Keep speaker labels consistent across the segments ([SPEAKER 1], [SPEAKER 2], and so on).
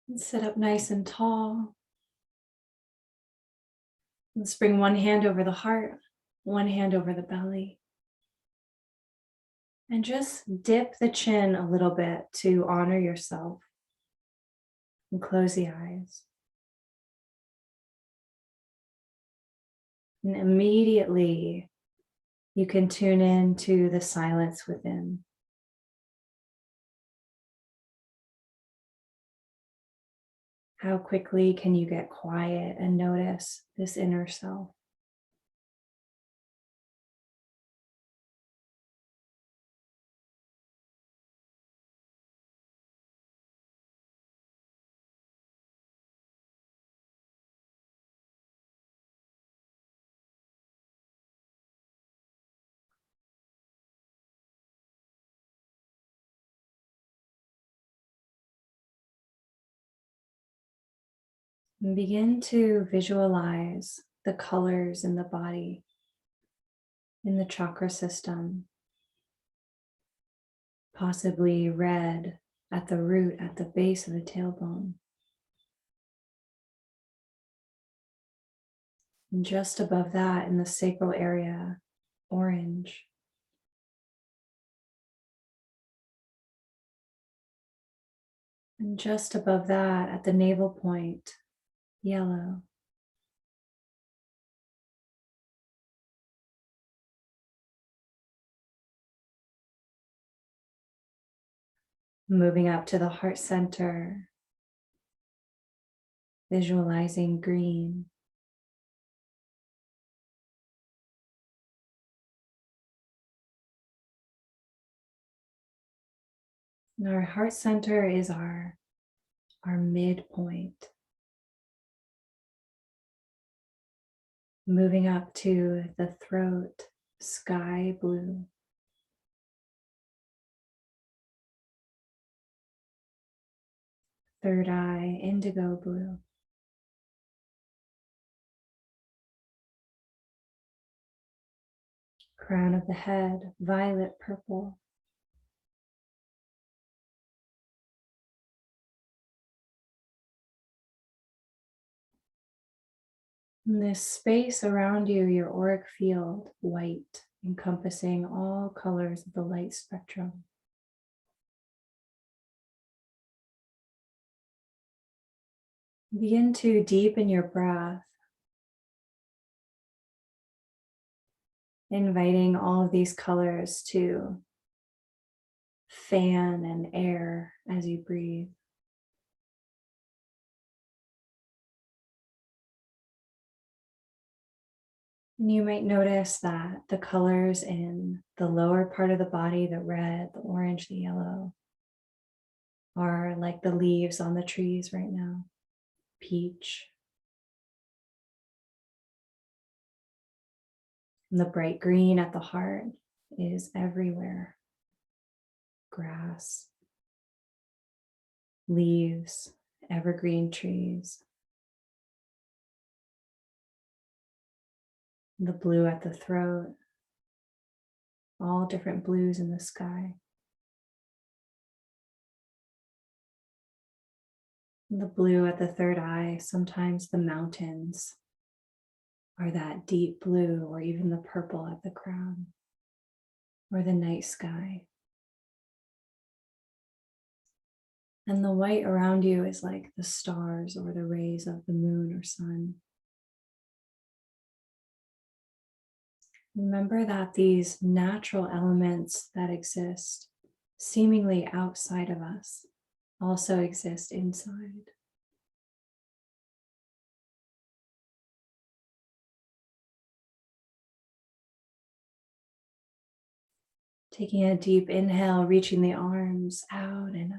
[SPEAKER 1] And sit up nice and tall. Let's bring one hand over the heart, one hand over the belly. And just dip the chin a little bit to honor yourself. And close the eyes. And immediately you can tune into the silence within. How quickly can you get quiet and notice this inner self? And begin to visualize the colors in the body, in the chakra system, possibly red at the root, at the base of the tailbone. And just above that, in the sacral area, orange. And just above that, at the navel point, yellow. Moving up to the heart center, visualizing green. And our heart center is our midpoint. Moving up to the throat, sky blue. Third eye, indigo blue. Crown of the head, violet purple. In this space around you, your auric field, white, encompassing all colors of the light spectrum. Begin to deepen your breath, inviting all of these colors to fan and air as you breathe. And you might notice that the colors in the lower part of the body, the red, the orange, the yellow, are like the leaves on the trees right now. Peach. And the bright green at the heart is everywhere. Grass, leaves, evergreen trees. The blue at the throat, all different blues in the sky. And the blue at the third eye, sometimes the mountains are that deep blue, or even the purple at the crown, or the night sky. And the white around you is like the stars or the rays of the moon or sun. Remember that these natural elements that exist seemingly outside of us also exist inside. Taking a deep inhale, reaching the arms out and up.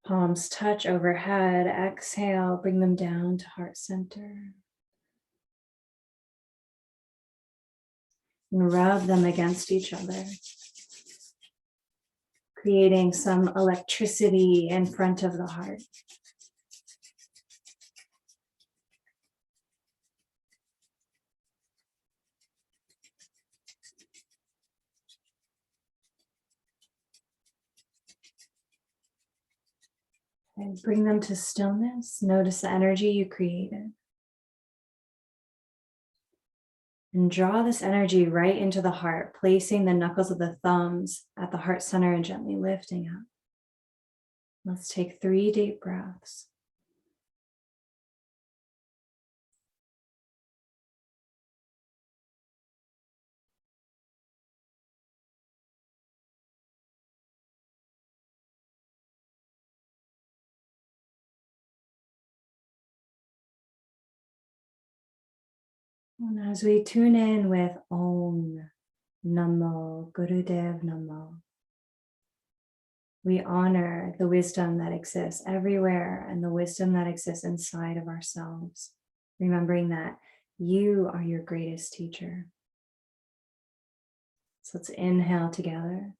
[SPEAKER 1] Palms touch overhead. Exhale, bring them down to heart center. And rub them against each other, creating some electricity in front of the heart. And bring them to stillness. Notice the energy you created. And draw this energy right into the heart, placing the knuckles of the thumbs at the heart center and gently lifting up. Let's take 3 deep breaths. And as we tune in with Om Namo Gurudev Namo, we honor the wisdom that exists everywhere and the wisdom that exists inside of ourselves, remembering that you are your greatest teacher. So let's inhale together.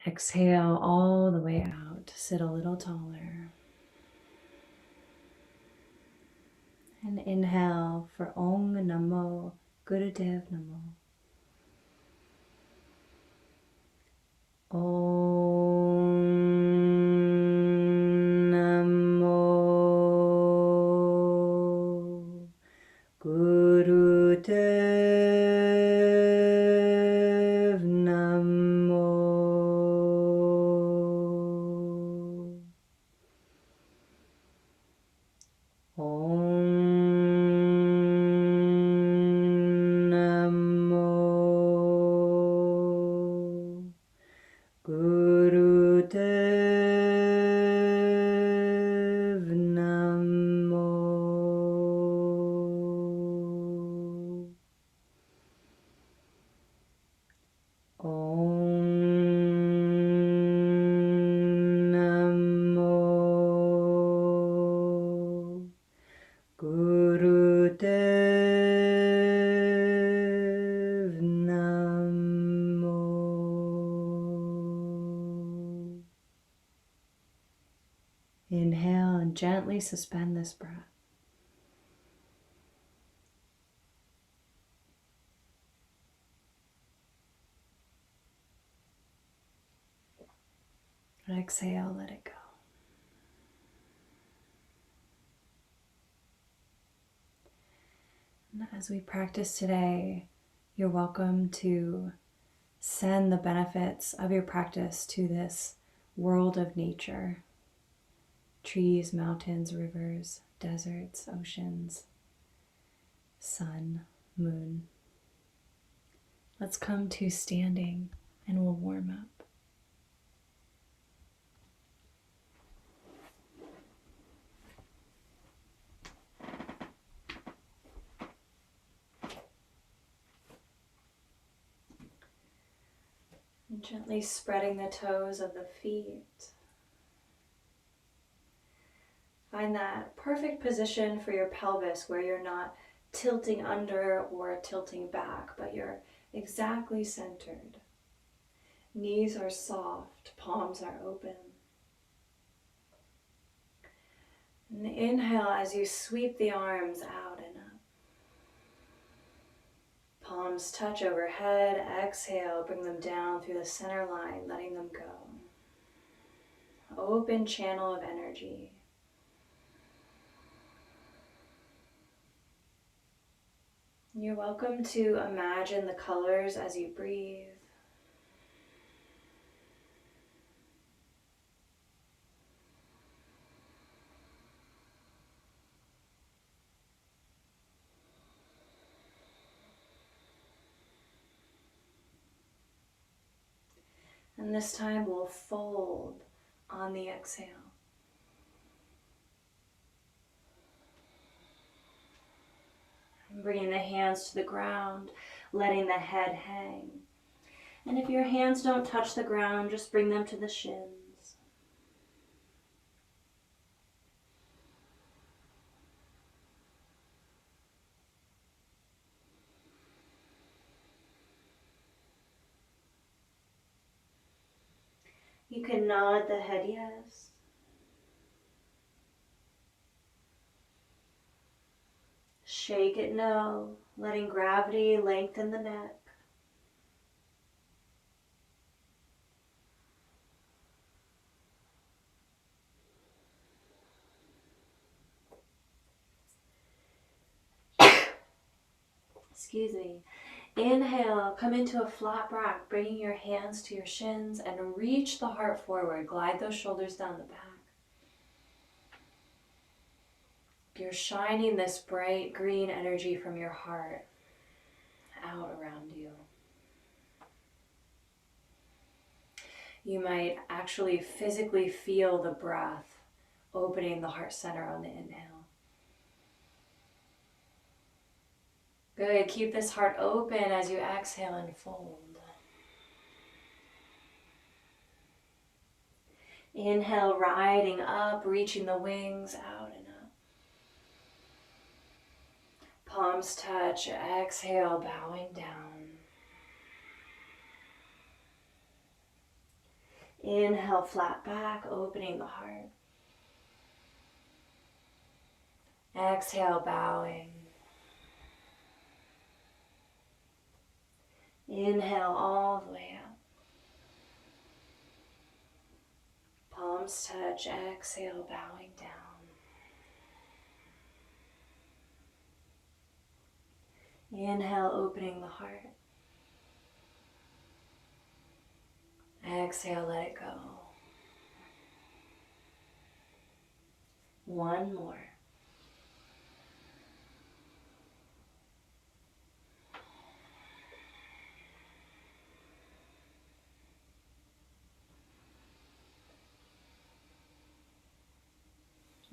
[SPEAKER 1] Exhale all the way out to sit a little taller. And inhale for Om Namo Gurudev Namo. Om Namo Gurudev Namo. Om Namo Gurudev Namo. Om Namo Gurudev Namo. Inhale and gently suspend this breath. And exhale, let it go. And as we practice today, you're welcome to send the benefits of your practice to this world of nature. Trees, mountains, rivers, deserts, oceans, sun, moon. Let's come to standing and we'll warm up. And gently spreading the toes of the feet. Find that perfect position for your pelvis where you're not tilting under or tilting back, but you're exactly centered. Knees are soft, palms are open. And inhale as you sweep the arms out and up. Palms touch overhead. Exhale, bring them down through the center line, letting them go. Open channel of energy. You're welcome to imagine the colors as you breathe. And this time we'll fold on the exhale. And bringing the hands to the ground, letting the head hang. And if your hands don't touch the ground, just bring them to the shins. You can nod the head yes. Shake it no, letting gravity lengthen the neck. Excuse me. Inhale, come into a flat back, bringing your hands to your shins and reach the heart forward. Glide those shoulders down the back. You're shining this bright green energy from your heart out around you. You might actually physically feel the breath opening the heart center on the inhale. Good, keep this heart open as you exhale and fold. Inhale, riding up, reaching the wings out and up. Palms touch, exhale, bowing down. Inhale, flat back, opening the heart. Exhale, bowing. Inhale all the way up. Palms touch, exhale, bowing down. Inhale, opening the heart. Exhale, let it go. One more.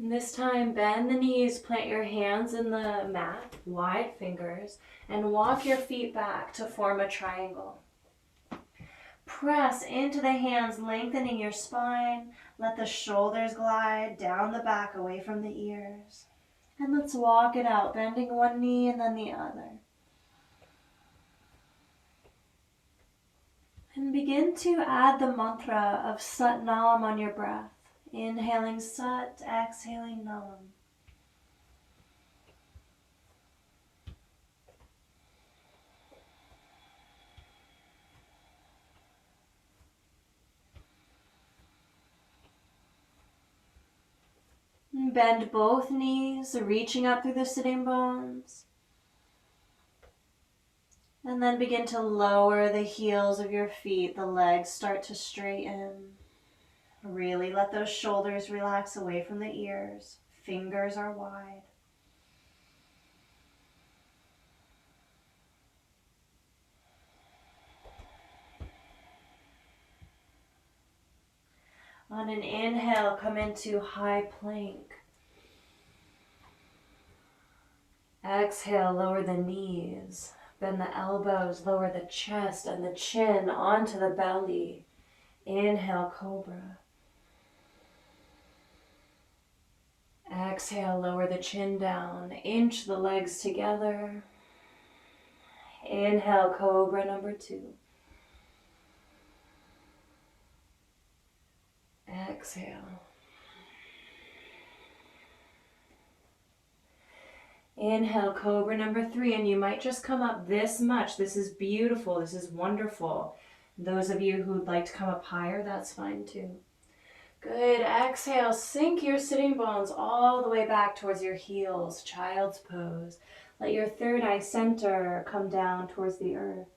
[SPEAKER 1] And this time, bend the knees, plant your hands in the mat, wide fingers, and walk your feet back to form a triangle. Press into the hands, lengthening your spine. Let the shoulders glide down the back, away from the ears. And let's walk it out, bending one knee and then the other. And begin to add the mantra of Sat Nam on your breath. Inhaling Sat, exhaling Nam. Bend both knees, reaching up through the sitting bones. And then begin to lower the heels of your feet. The legs start to straighten. Really let those shoulders relax away from the ears. Fingers are wide. On an inhale, come into high plank. Exhale, lower the knees. Bend the elbows, lower the chest and the chin onto the belly. Inhale, cobra. Exhale, lower the chin down. Inch the legs together. Inhale, cobra number 2. Exhale. Inhale, cobra number 3, and you might just come up this much. This is beautiful. This is wonderful. Those of you who'd like to come up higher, that's fine too. Good. Exhale, sink your sitting bones all the way back towards your heels, child's pose. Let your third eye center come down towards the earth.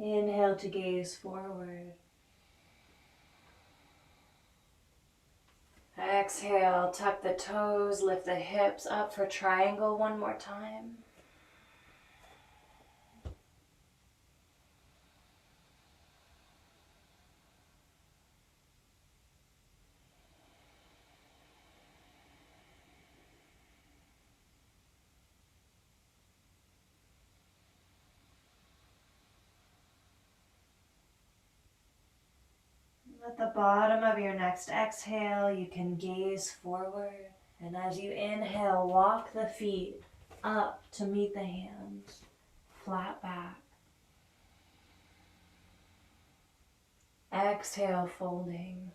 [SPEAKER 1] Inhale to gaze forward. Exhale, tuck the toes, lift the hips up for triangle one more time. At the bottom of your next exhale, you can gaze forward. And as you inhale, walk the feet up to meet the hands, flat back. Exhale, folding.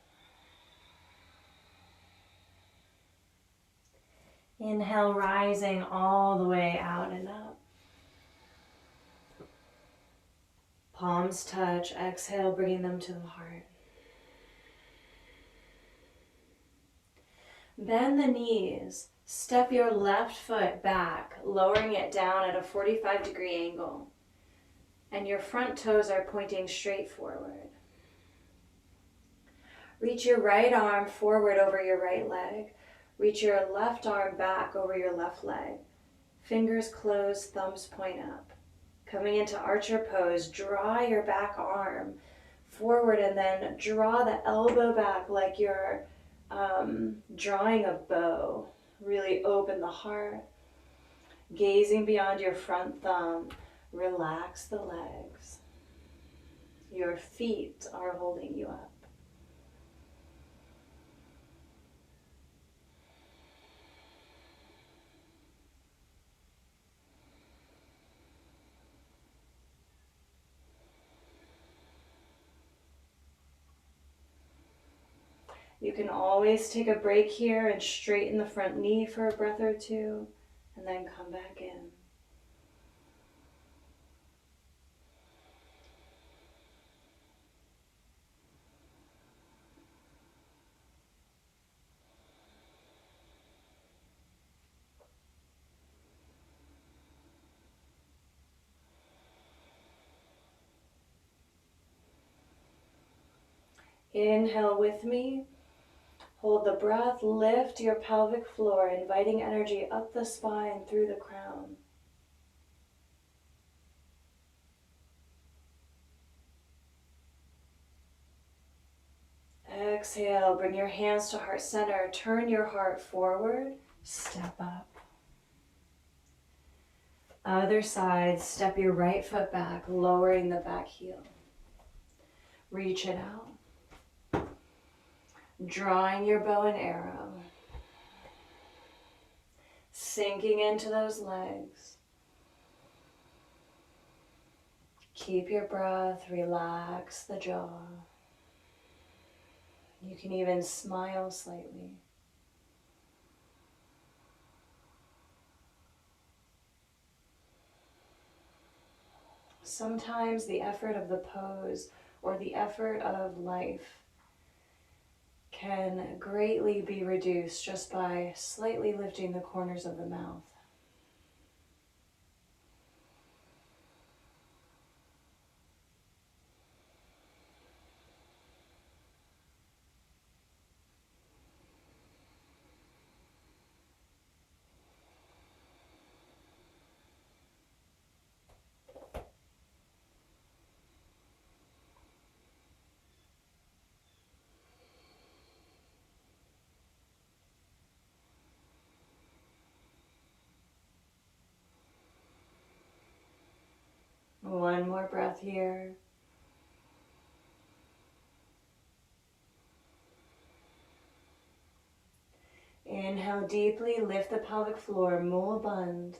[SPEAKER 1] Inhale, rising all the way out and up. Palms touch. Exhale, bringing them to the heart. Bend the knees. Step your left foot back, lowering it down at a 45-degree angle. And your front toes are pointing straight forward. Reach your right arm forward over your right leg. Reach your left arm back over your left leg. Fingers closed, thumbs point up. Coming into archer pose, draw your back arm forward and then draw the elbow back like you're drawing a bow. Really open the heart. Gazing beyond your front thumb, relax the legs. Your feet are holding you up. You can always take a break here and straighten the front knee for a breath or two, and then come back in. Inhale with me. Hold the breath, lift your pelvic floor, inviting energy up the spine through the crown. Exhale, bring your hands to heart center, turn your heart forward, step up. Other side, step your right foot back, lowering the back heel. Reach it out. Drawing your bow and arrow. Sinking into those legs. Keep your breath, relax the jaw. You can even smile slightly. Sometimes the effort of the pose or the effort of life can greatly be reduced just by slightly lifting the corners of the mouth. One more breath here. Inhale deeply, lift the pelvic floor, Mula Bandha.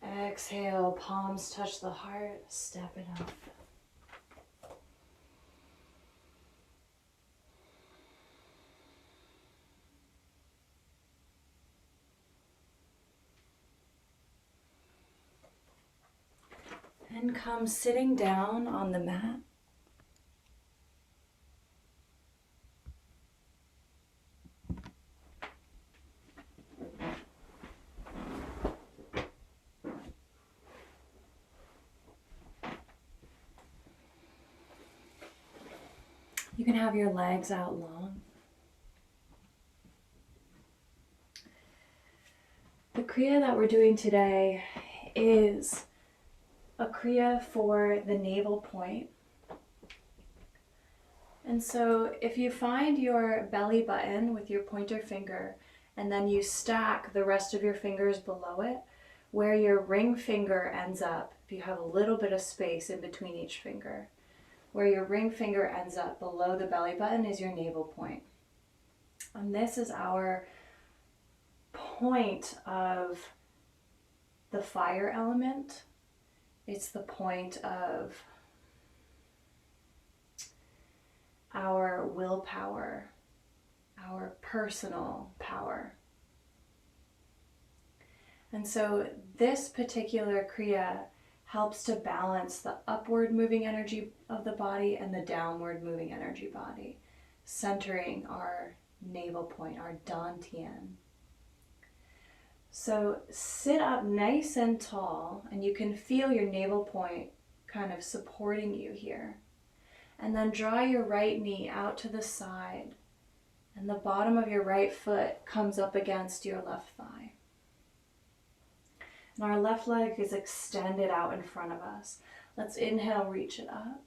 [SPEAKER 1] Exhale, palms touch the heart, step it up. And come sitting down on the mat. You can have your legs out long. The Kriya that we're doing today is a Kriya for the navel point. And so if you find your belly button with your pointer finger And then you stack the rest of your fingers below it, where your ring finger ends up. If you have a little bit of space in between each finger, where your ring finger ends up below the belly button is your navel point. And this is our point of the fire element. It's the point of our willpower, our personal power. And so this particular Kriya helps to balance the upward moving energy of the body and the downward moving energy body, centering our navel point, our dantian. So sit up nice and tall, and you can feel your navel point kind of supporting you here. And then draw your right knee out to the side, and the bottom of your right foot comes up against your left thigh. And our left leg is extended out in front of us. Let's inhale, reach it up.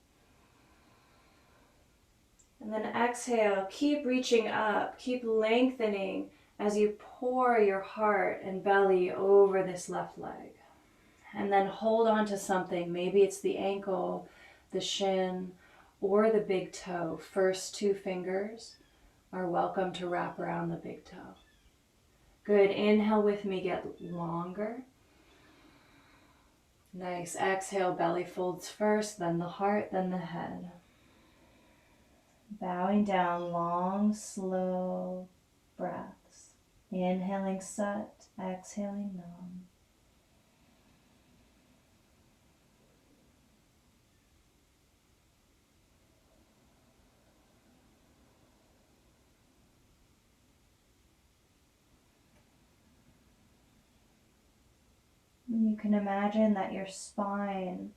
[SPEAKER 1] And then exhale, keep reaching up, keep lengthening as you pour your heart and belly over this left leg. And then hold on to something. Maybe it's the ankle, the shin, or the big toe. First two fingers are welcome to wrap around the big toe. Good. Inhale with me, get longer. Nice. Exhale, belly folds first, then the heart, then the head. Bowing down, long, slow breaths. Inhaling Sat, exhaling Nam. You can imagine that your spine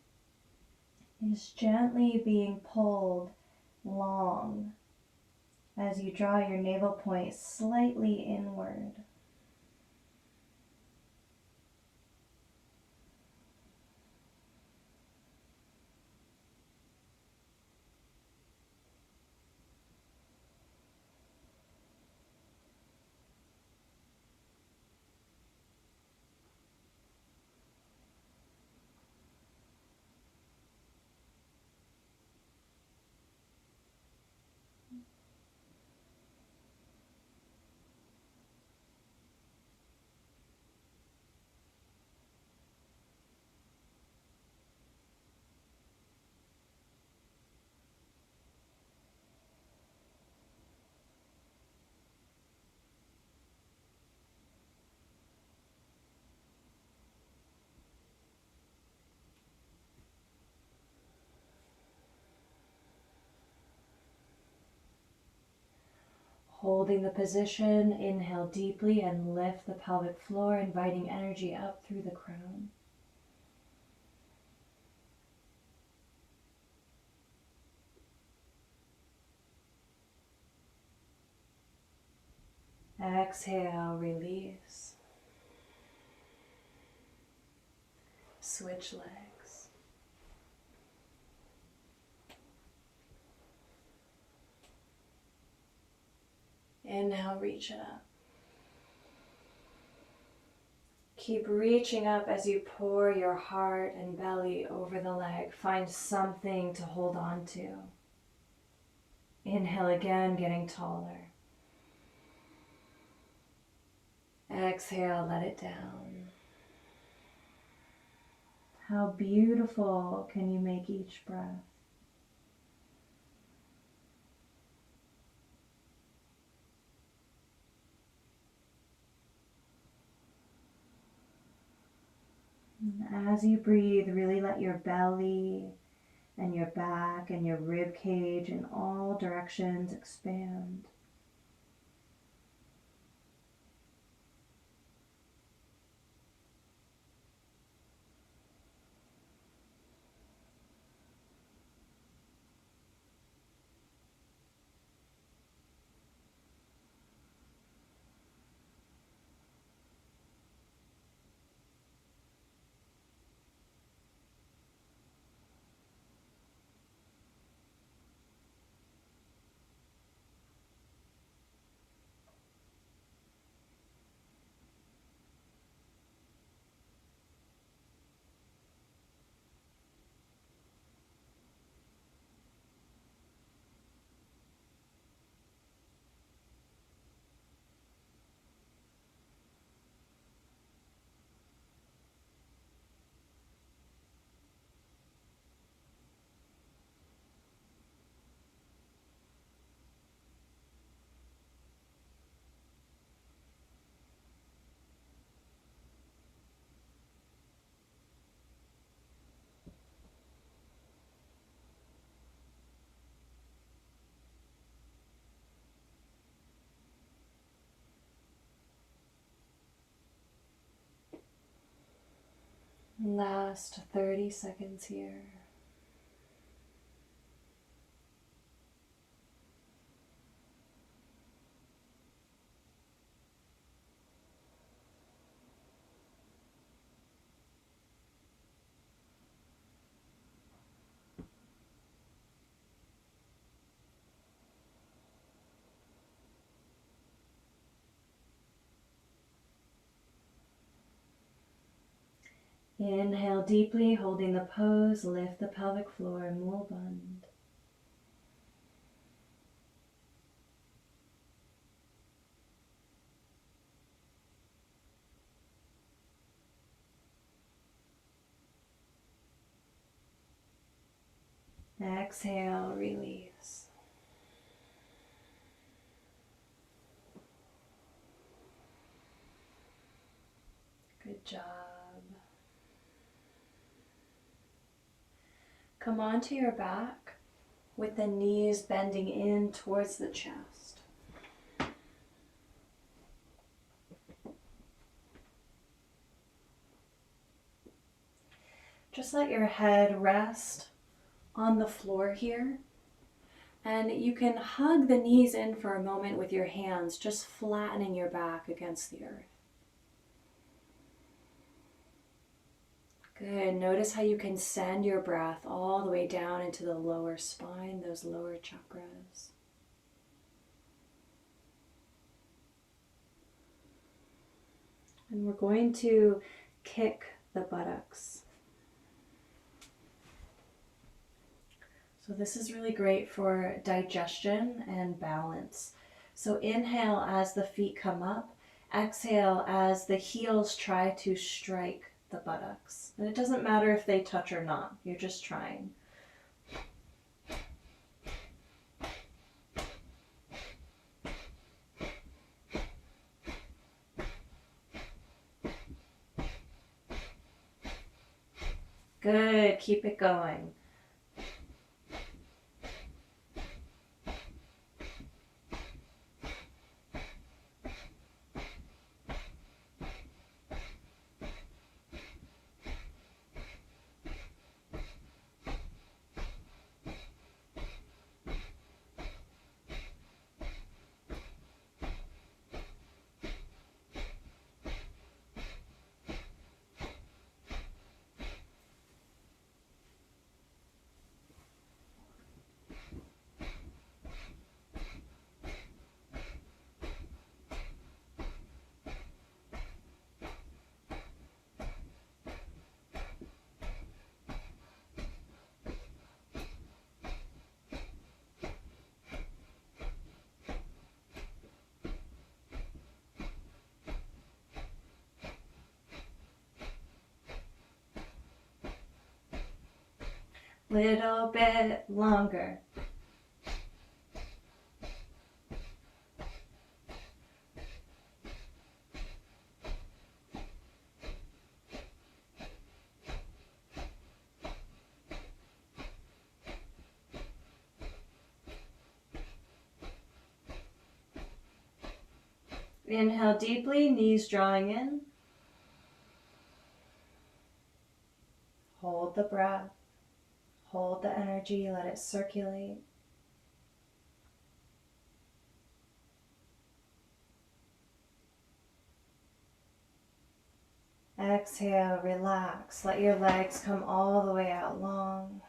[SPEAKER 1] is gently being pulled long as you draw your navel point slightly inward. Holding the position, inhale deeply and lift the pelvic floor, inviting energy up through the crown. Exhale, release. Switch legs. Inhale, reach it up. Keep reaching up as you pour your heart and belly over the leg. Find something to hold on to. Inhale again, getting taller. Exhale, let it down. How beautiful can you make each breath? And as you breathe, really let your belly and your back and your rib cage in all directions expand. Last 30 seconds here. Inhale deeply, holding the pose, lift the pelvic floor, Mul Bandha. Exhale, release. Good job. Come onto your back with the knees bending in towards the chest. Just let your head rest on the floor here. And you can hug the knees in for a moment with your hands, just flattening your back against the earth. Good. Notice how you can send your breath all the way down into the lower spine, those lower chakras. And we're going to kick the buttocks. So this is really great for digestion and balance. So inhale as the feet come up, exhale as the heels try to strike the buttocks. And it doesn't matter if they touch or not, you're just trying. Good, keep it going. Little bit longer. Inhale deeply, knees drawing in. Hold the breath. Hold the energy, let it circulate. Exhale, relax. Let your legs come all the way out long.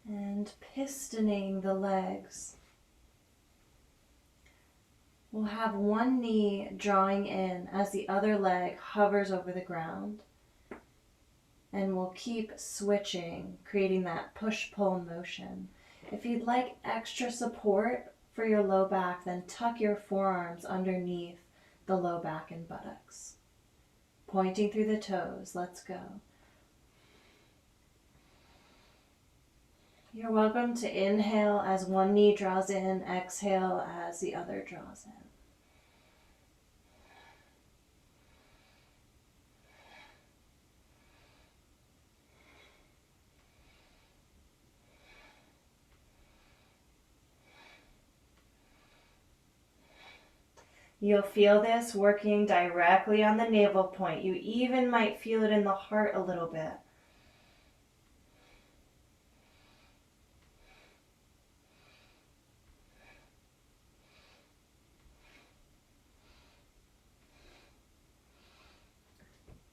[SPEAKER 1] And pistoning the legs. We'll have one knee drawing in as the other leg hovers over the ground. And we'll keep switching, creating that push-pull motion. If you'd like extra support for your low back, then tuck your forearms underneath the low back and buttocks. Pointing through the toes. Let's go. You're welcome to inhale as one knee draws in, exhale as the other draws in. You'll feel this working directly on the navel point. You even might feel it in the heart a little bit.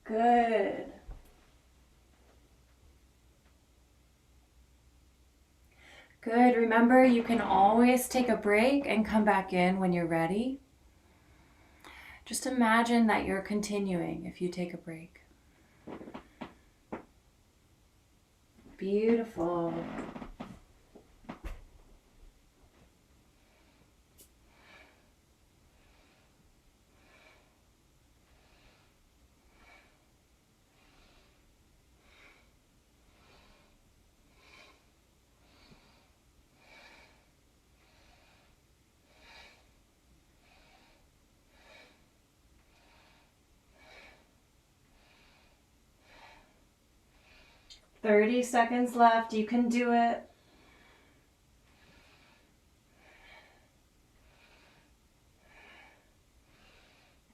[SPEAKER 1] Good. Good. Remember, you can always take a break and come back in when you're ready. Just imagine that you're continuing if you take a break. Beautiful. "30 seconds left. You can do it."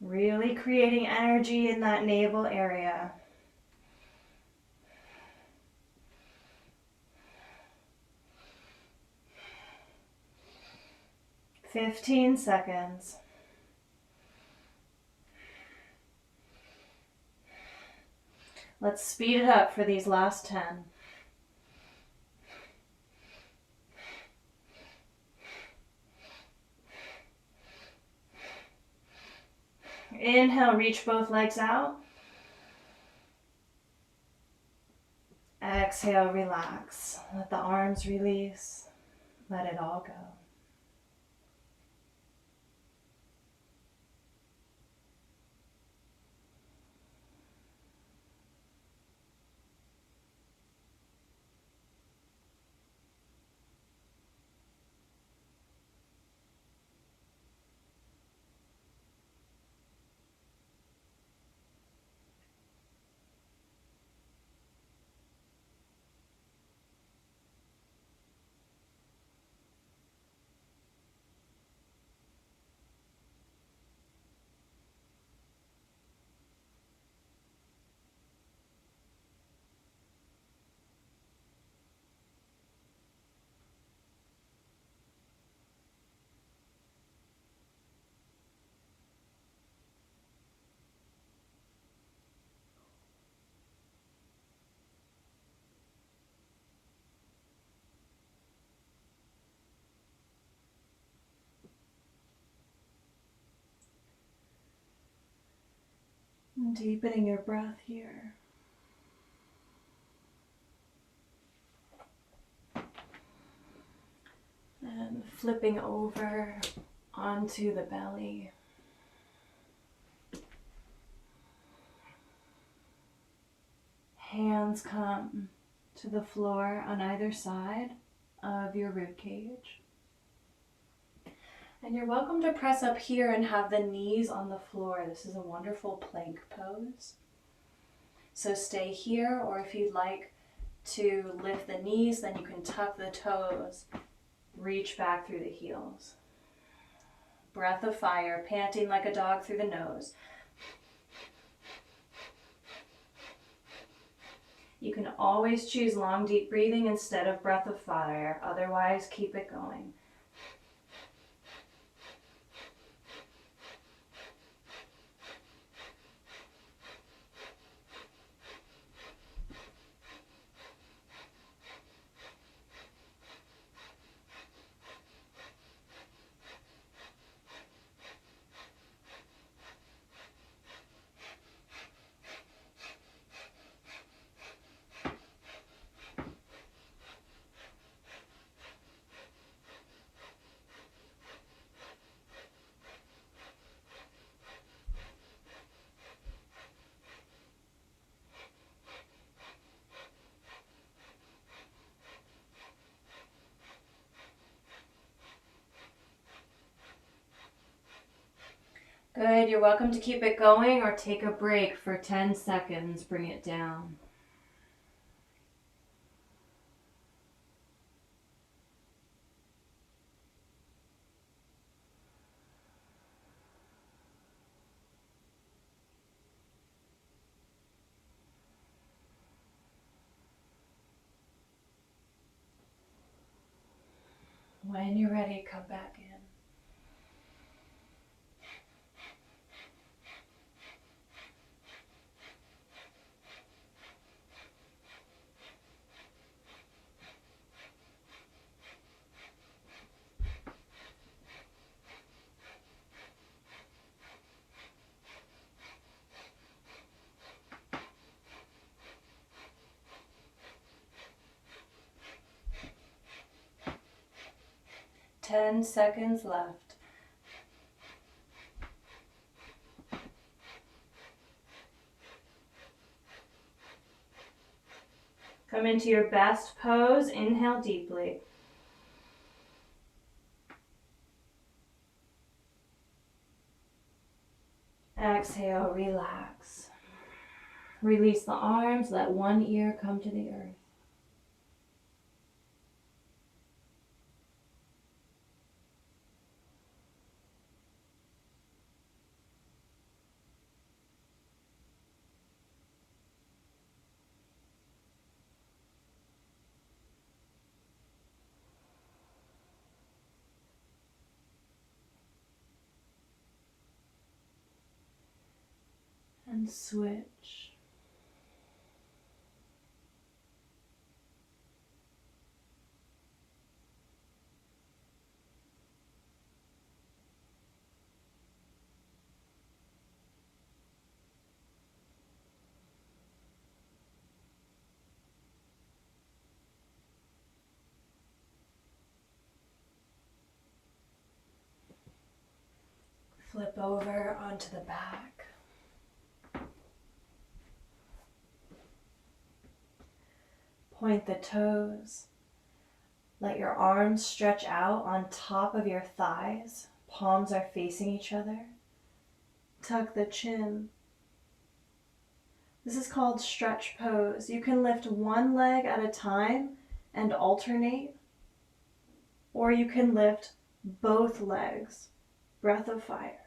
[SPEAKER 1] Really creating energy in that navel area. 15 seconds. Let's speed it up for these last 10. Inhale, reach both legs out. Exhale, relax. Let the arms release. Let it all go. And deepening your breath here. And flipping over onto the belly. Hands come to the floor on either side of your rib cage. And you're welcome to press up here and have the knees on the floor. This is a wonderful plank pose. So stay here, or if you'd like to lift the knees, then you can tuck the toes, reach back through the heels. Breath of fire, panting like a dog through the nose. You can always choose long, deep breathing instead of breath of fire. Otherwise, keep it going. Good. You're welcome to keep it going or take a break for 10 seconds. Bring it down. When you're ready, come back in. Ten seconds left. Come into your best pose. Inhale deeply. Exhale, relax. Release the arms. Let one ear come to the earth. And switch. Flip over onto the back. Point the toes. Let your arms stretch out on top of your thighs. Palms are facing each other. Tuck the chin. This is called stretch pose. You can lift one leg at a time and alternate, or you can lift both legs. Breath of fire.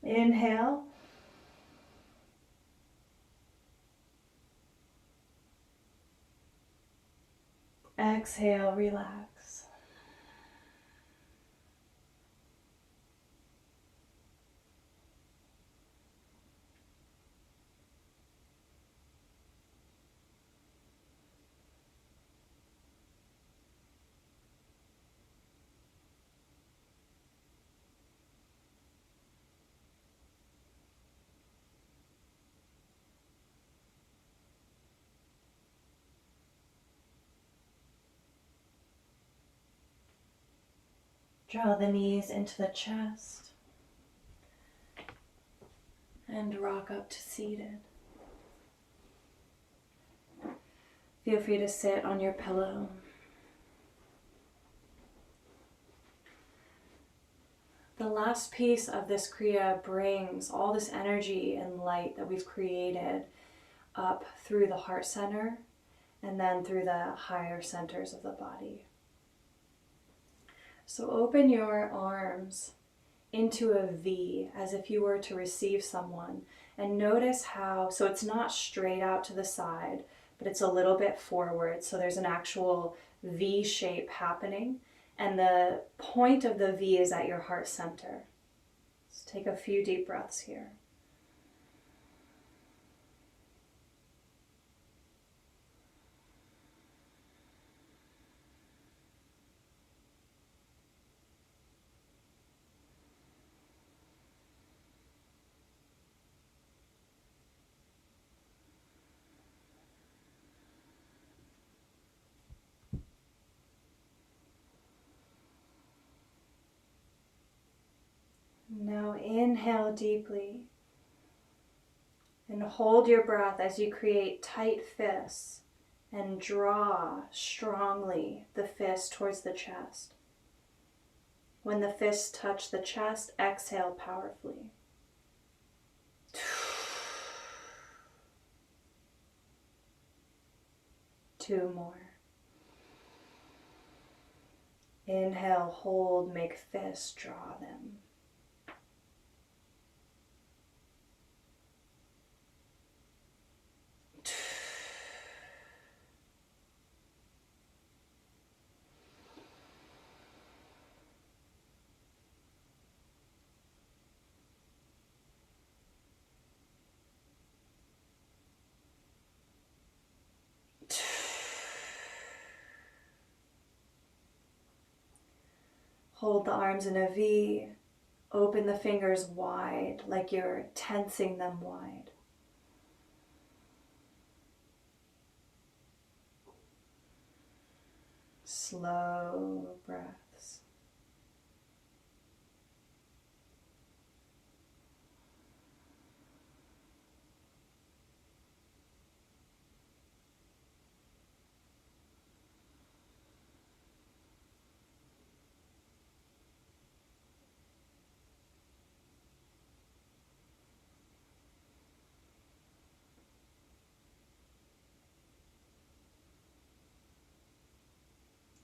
[SPEAKER 1] Inhale. Exhale, relax. Draw the knees into the chest and rock up to seated. Feel free to sit on your pillow. The last piece of this Kriya brings all this energy and light that we've created up through the heart center and then through the higher centers of the body. So open your arms into a V, as if you were to receive someone. And notice how, so it's not straight out to the side, but it's a little bit forward. So there's an actual V shape happening. And the point of the V is at your heart center. Let's take a few deep breaths here. Now inhale deeply and hold your breath as you create tight fists and draw strongly the fist towards the chest. When the fists touch the chest, exhale powerfully. Two more. Inhale, hold, make fists, draw them. Hold the arms in a V. Open the fingers wide, like you're tensing them wide. Slow breaths.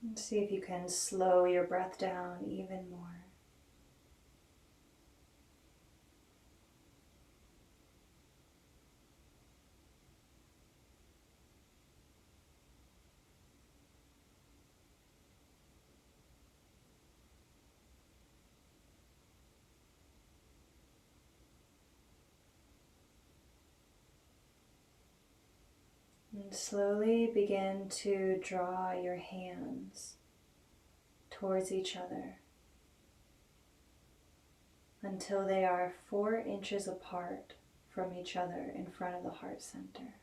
[SPEAKER 1] And see if you can slow your breath down even more. And slowly begin to draw your hands towards each other until they are 4 inches apart from each other in front of the heart center.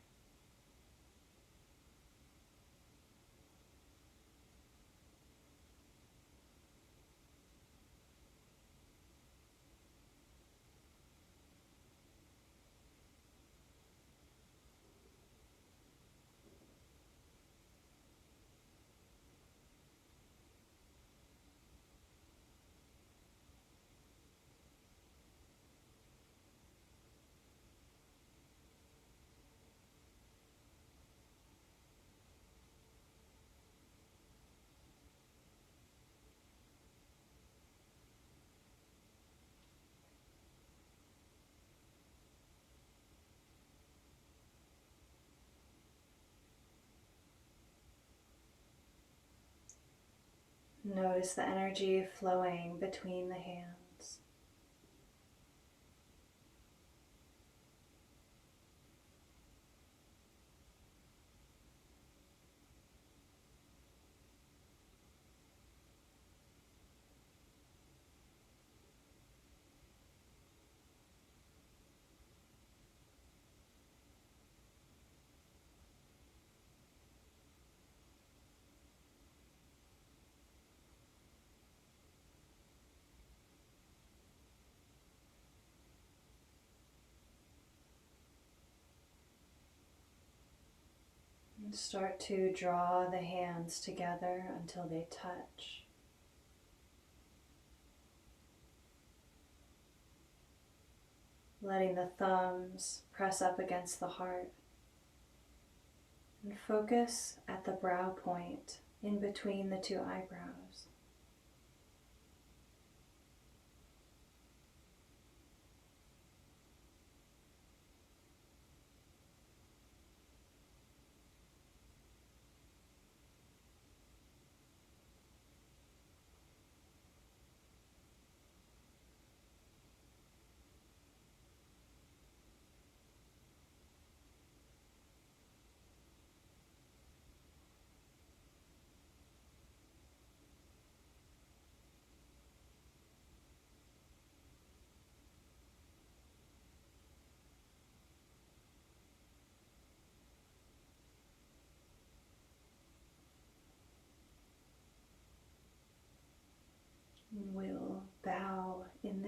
[SPEAKER 1] Notice the energy flowing between the hands. And start to draw the hands together until they touch. Letting the thumbs press up against the heart. And focus at the brow point in between the 2 eyebrows.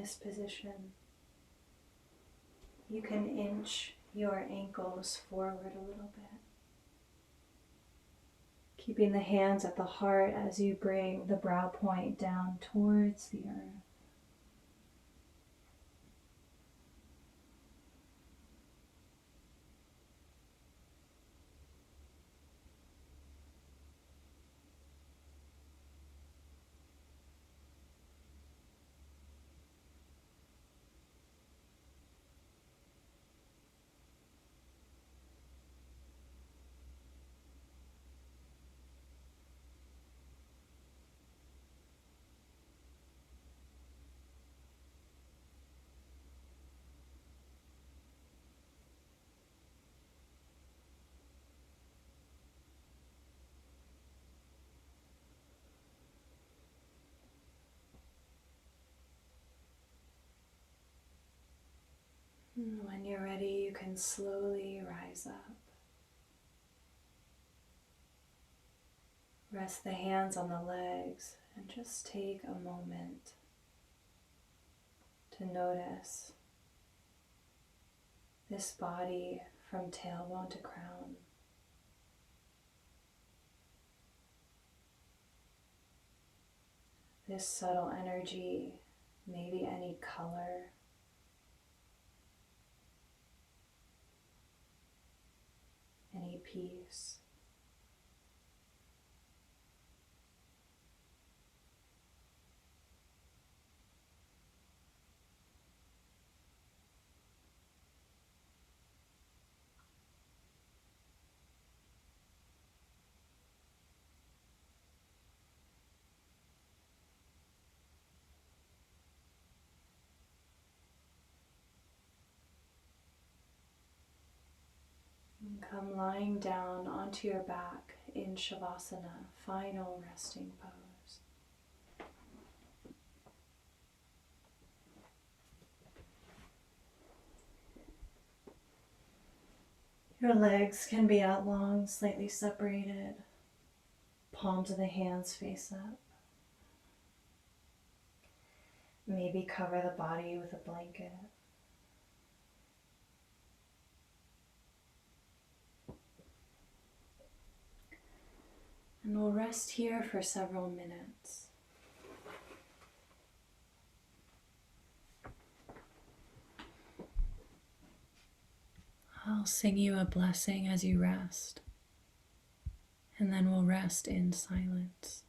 [SPEAKER 1] this position, you can inch your ankles forward a little bit, keeping the hands at the heart as you bring the brow point down towards the earth. When you're ready, you can slowly rise up. Rest the hands on the legs and just take a moment to notice this body from tailbone to crown. This subtle energy, maybe any color, any peace. And come lying down onto your back in Shavasana, final resting pose. Your legs can be out long, slightly separated. Palms of the hands face up. Maybe cover the body with a blanket. And we'll rest here for several minutes. I'll sing you a blessing as you rest, and then we'll rest in silence.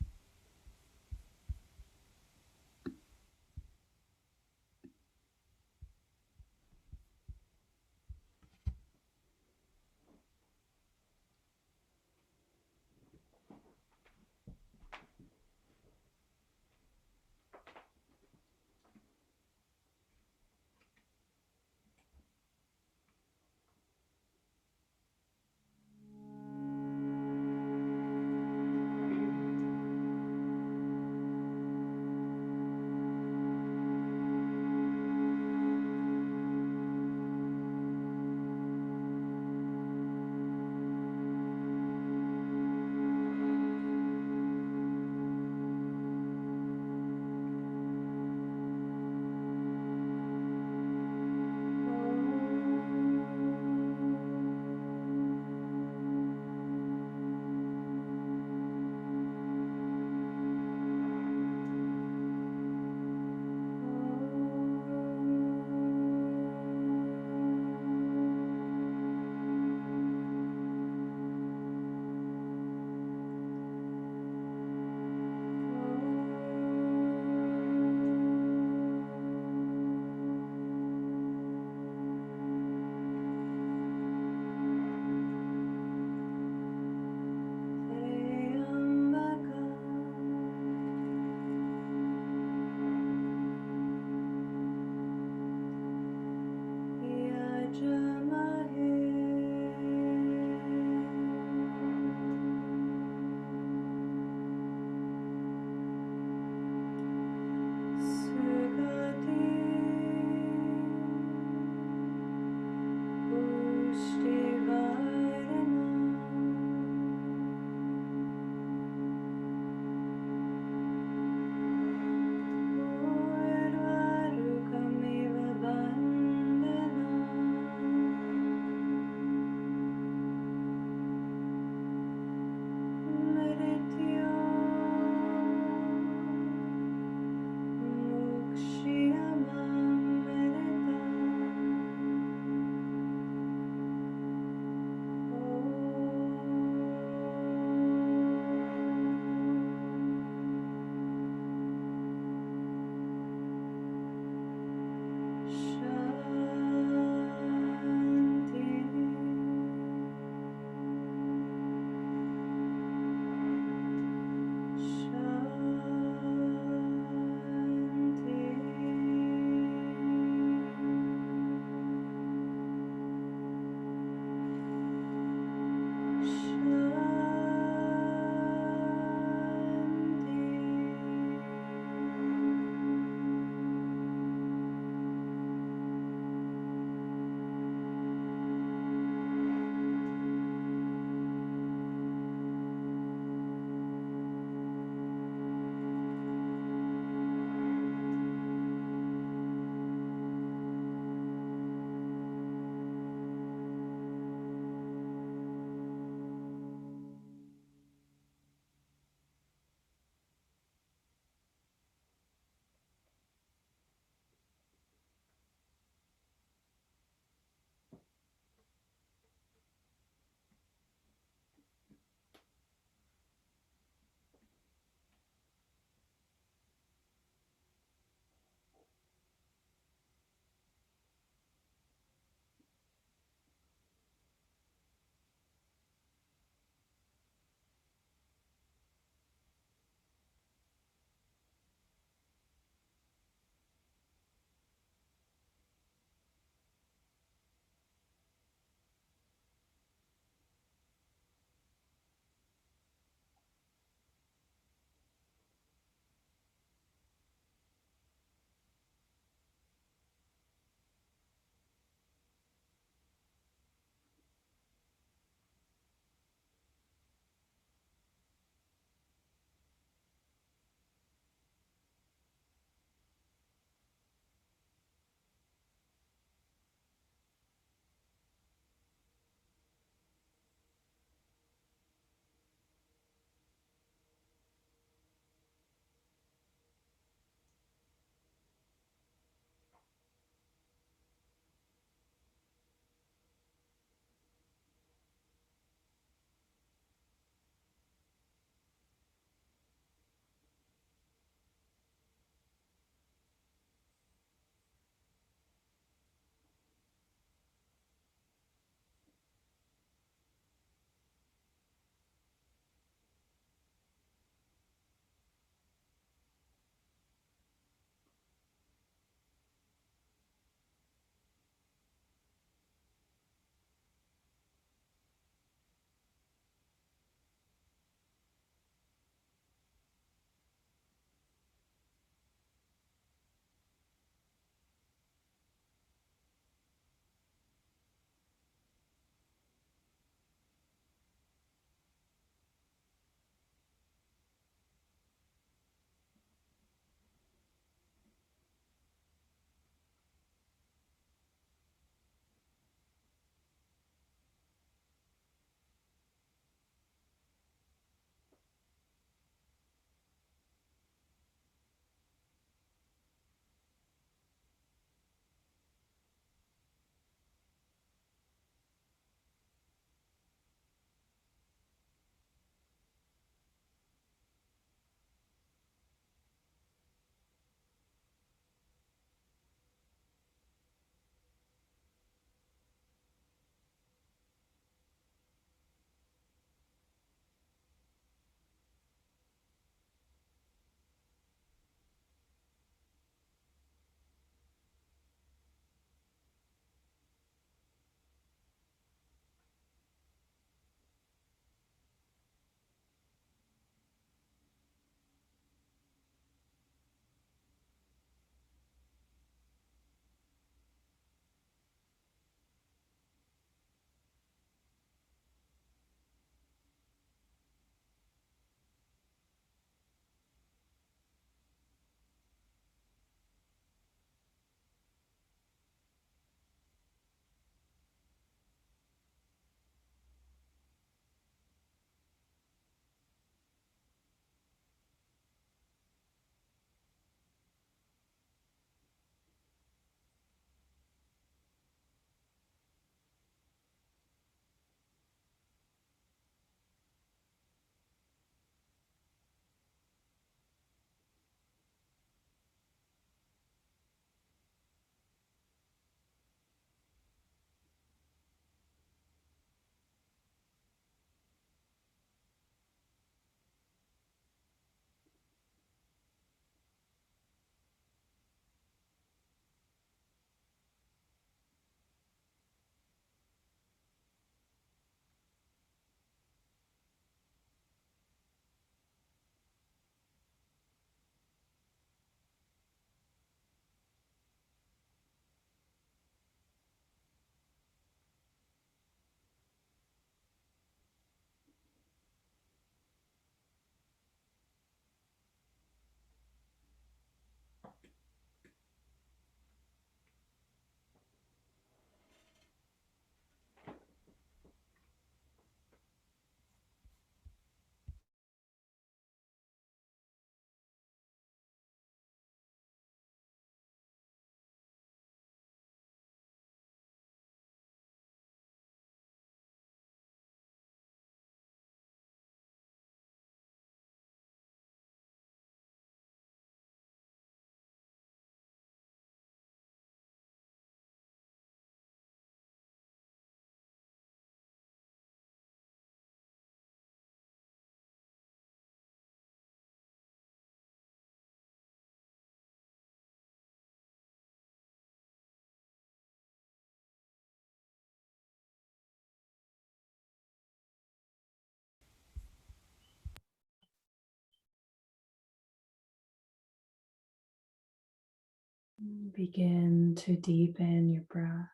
[SPEAKER 1] Begin to deepen your breath.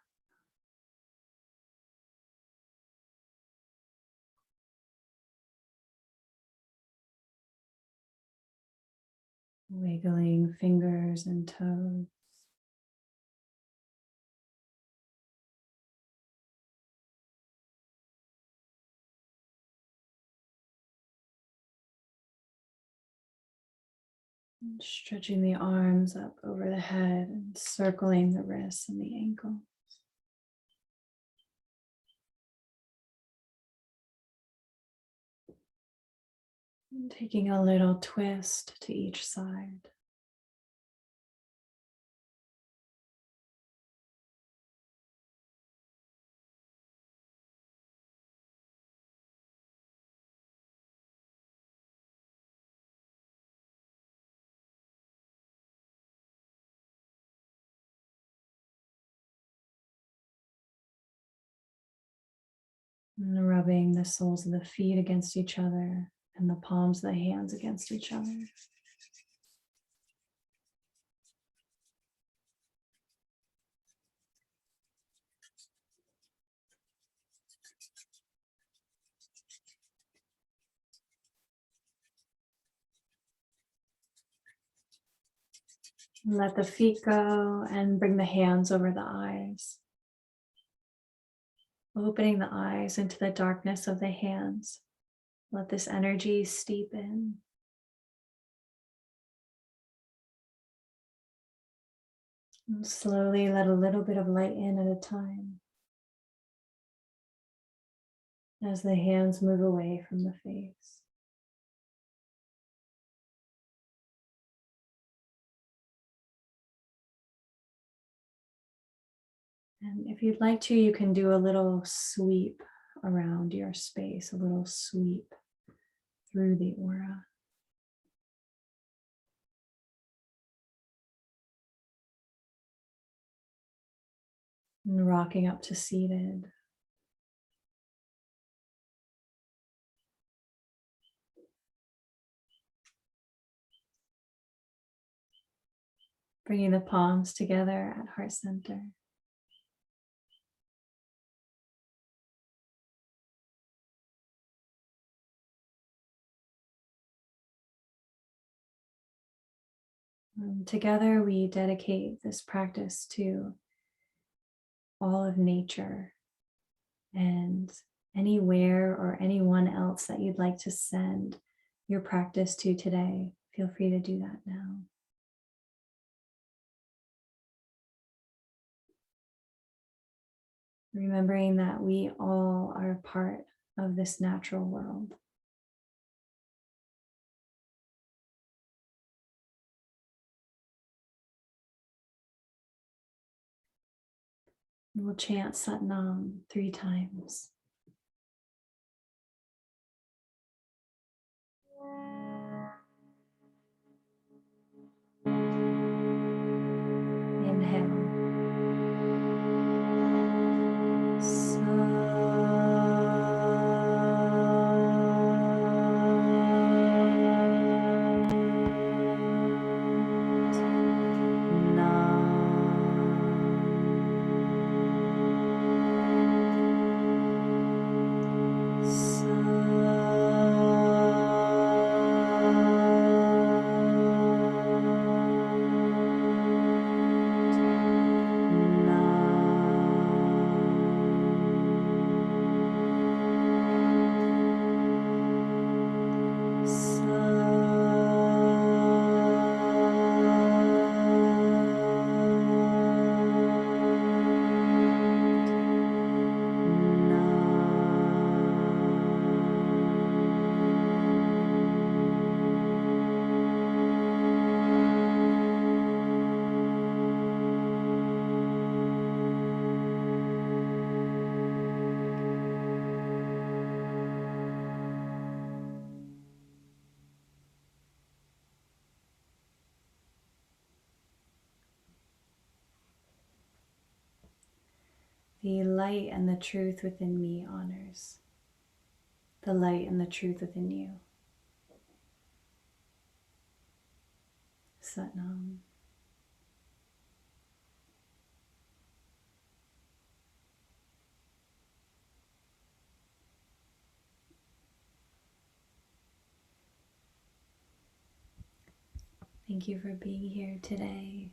[SPEAKER 1] Wiggling fingers and toes. And stretching the arms up over the head and circling the wrists and the ankle. And taking a little twist to each side. And rubbing the soles of the feet against each other and the palms of the hands against each other. Let the feet go and bring the hands over the eyes. Opening the eyes into the darkness of the hands. Let this energy steep in. And slowly let a little bit of light in at a time as the hands move away from the face. And if you'd like to, you can do a little sweep around your space, a little sweep through the aura. And rocking up to seated. Bringing the palms together at heart center. Together we dedicate this practice to all of nature and anywhere or anyone else that you'd like to send your practice to today. Feel free to do that now. Remembering that we all are a part of this natural world. We'll chant Satnam 3 times. Inhale. The light and the truth within me honors the light and the truth within you. Satnam. Thank you for being here today.